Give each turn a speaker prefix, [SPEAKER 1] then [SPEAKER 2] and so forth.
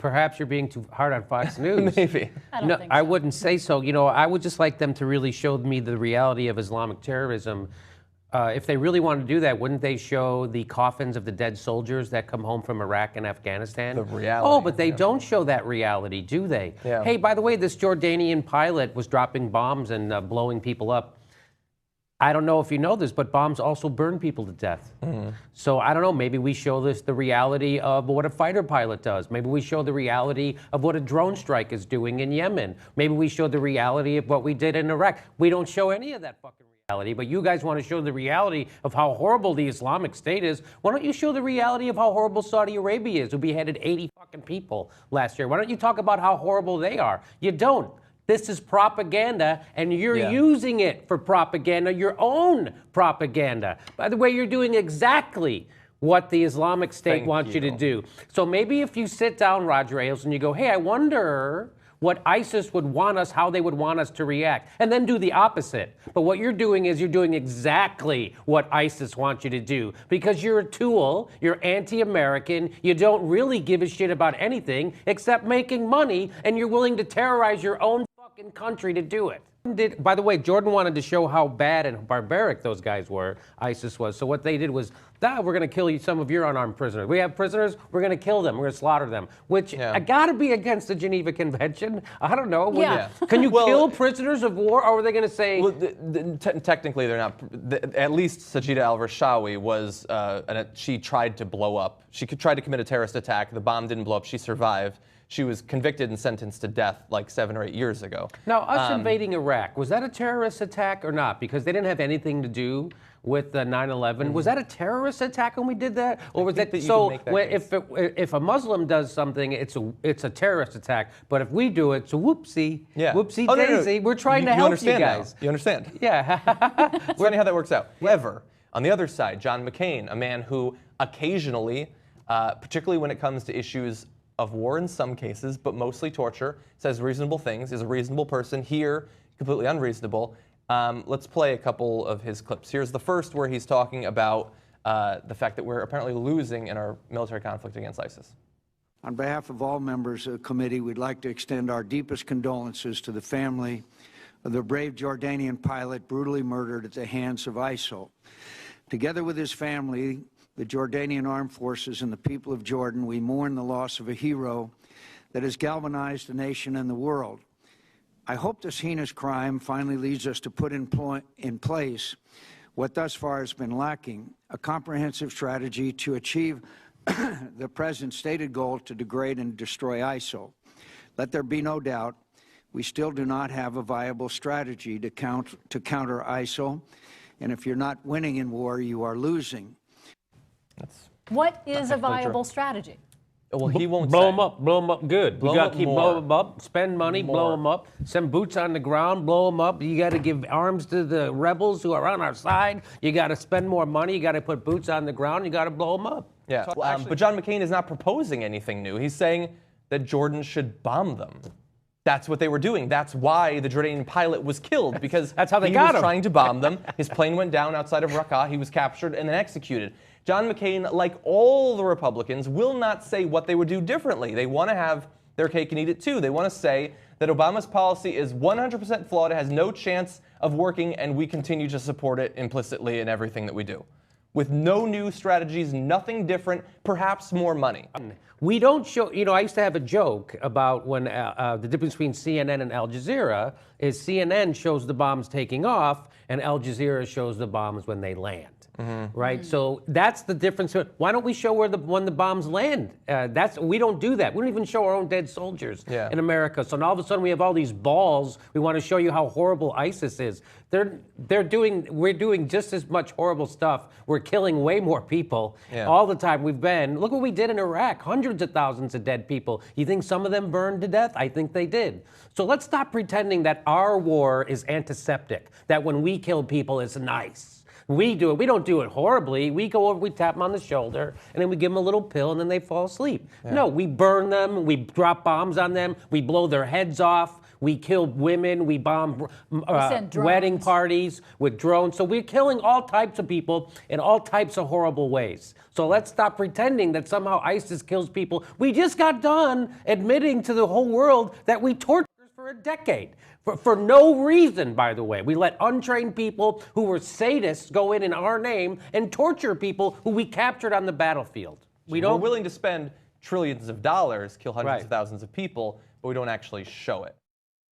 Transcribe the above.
[SPEAKER 1] perhaps you're being too hard on Fox News.
[SPEAKER 2] Maybe.
[SPEAKER 3] I don't think so.
[SPEAKER 1] I wouldn't say so. You know, I would just like them to really show me the reality of Islamic terrorism. If they really want to do that, wouldn't they show the coffins of the dead soldiers that come home from Iraq and Afghanistan?
[SPEAKER 2] The reality.
[SPEAKER 1] Oh, but they don't show that reality, do they?
[SPEAKER 2] Yeah.
[SPEAKER 1] Hey, by the way, this Jordanian pilot was dropping bombs and blowing people up. I don't know if you know this, but bombs also burn people to death. So I don't know, maybe we show the reality of what a fighter pilot does. Maybe we show the reality of what a drone strike is doing in Yemen. Maybe we show the reality of what we did in Iraq. We don't show any of that fucking reality, but you guys want to show the reality of how horrible the Islamic State is. Why don't you show the reality of how horrible Saudi Arabia is, who beheaded 80 fucking people last year? Why don't you talk about how horrible they are? You don't. This is propaganda, and you're using it for propaganda, your own propaganda. By the way, you're doing exactly what the Islamic State wants you to do. So maybe if you sit down, Roger Ailes, and you go, hey, I wonder what ISIS would want us, how they would want us to react, and then do the opposite. But what you're doing is you're doing exactly what ISIS wants you to do, because you're a tool, you're anti-American, you don't really give a shit about anything except making money, and you're willing to terrorize your own fucking country to do it. By the way, Jordan wanted to show how bad and barbaric those guys were, ISIS was. So what they did was, we're going to kill you, some of your unarmed prisoners. We have prisoners, we're going to kill them, we're going to slaughter them, which I got to be against the Geneva Convention. I don't know. Can you kill prisoners of war, or are they going to say...
[SPEAKER 2] Well, technically, they're not. At least Sajida al-Rashawi was, she tried to blow up. She tried to commit a terrorist attack. The bomb didn't blow up. She survived. She was convicted and sentenced to death like 7 or 8 years ago.
[SPEAKER 1] Now, us invading Iraq, was that a terrorist attack or not? Because they didn't have anything to do with 9/11. Was that a terrorist attack when we did that, or was that so? If a Muslim does something, it's a terrorist attack. But if we do it, it's a whoopsie, whoopsie daisy. No. We're trying to help you guys.
[SPEAKER 2] You understand?
[SPEAKER 1] Yeah.
[SPEAKER 2] It's funny how that works out. However, on the other side, John McCain, a man who occasionally, particularly when it comes to issues of war in some cases, but mostly torture, says reasonable things, is a reasonable person. Here, completely unreasonable. Let's play a couple of his clips. Here's the first where he's talking about the fact that we're apparently losing in our military conflict against ISIS.
[SPEAKER 4] On behalf of all members of the committee, we'd like to extend our deepest condolences to the family of the brave Jordanian pilot brutally murdered at the hands of ISIL. Together with his family, the Jordanian Armed Forces, and the people of Jordan, we mourn the loss of a hero that has galvanized the nation and the world. I hope this heinous crime finally leads us to put in place what thus far has been lacking, a comprehensive strategy to achieve the President's stated goal to degrade and destroy ISIL. Let there be no doubt, we still do not have a viable strategy to counter ISIL, and if you're not winning in war, you are losing.
[SPEAKER 3] What is a viable strategy?
[SPEAKER 2] Well, he won't
[SPEAKER 1] blow them up good. We got to keep blowing them up, spend money, blow them up, send boots on the ground, blow them up. You got to give arms to the rebels who are on our side. You got to spend more money. You got to put boots on the ground. You got to blow them up.
[SPEAKER 2] Yeah, but John McCain is not proposing anything new. He's saying that Jordan should bomb them. That's what they were doing. That's why the Jordanian pilot was killed, because
[SPEAKER 1] that's how they got him.
[SPEAKER 2] He was trying to bomb them. His plane went down outside of Raqqa. He was captured and then executed. John McCain, like all the Republicans, will not say what they would do differently. They want to have their cake and eat it too. They want to say that Obama's policy is 100% flawed, it has no chance of working, and we continue to support it implicitly in everything that we do. With no new strategies, nothing different, perhaps more money.
[SPEAKER 1] We don't show, I used to have a joke about when the difference between CNN and Al Jazeera is CNN shows the bombs taking off and Al Jazeera shows the bombs when they land. Right? So that's the difference. Why don't we show when the bombs land? We don't do that. We don't even show our own dead soldiers in America. So now all of a sudden we have all these balls. We want to show you how horrible ISIS is. We're doing just as much horrible stuff. We're killing way more people all the time. Look what we did in Iraq. Hundreds of thousands of dead people. You think some of them burned to death? I think they did. So let's stop pretending that our war is antiseptic, that when we kill people it's nice. We do it. We don't do it horribly. We go over, we tap them on the shoulder, and then we give them a little pill, and then they fall asleep. No, we burn them. We drop bombs on them. We blow their heads off. We kill women. We bomb
[SPEAKER 3] send
[SPEAKER 1] wedding
[SPEAKER 3] drones.
[SPEAKER 1] parties with drones. So we're killing all types of people in all types of horrible ways. So let's stop pretending that somehow ISIS kills people. We just got done admitting to the whole world that we tortured for a decade. For no reason, by the way. We let untrained people who were sadists go in our name and torture people who we captured on the battlefield.
[SPEAKER 2] We're willing to spend trillions of dollars, kill hundreds
[SPEAKER 1] Right.
[SPEAKER 2] of thousands of people, but we don't actually show it.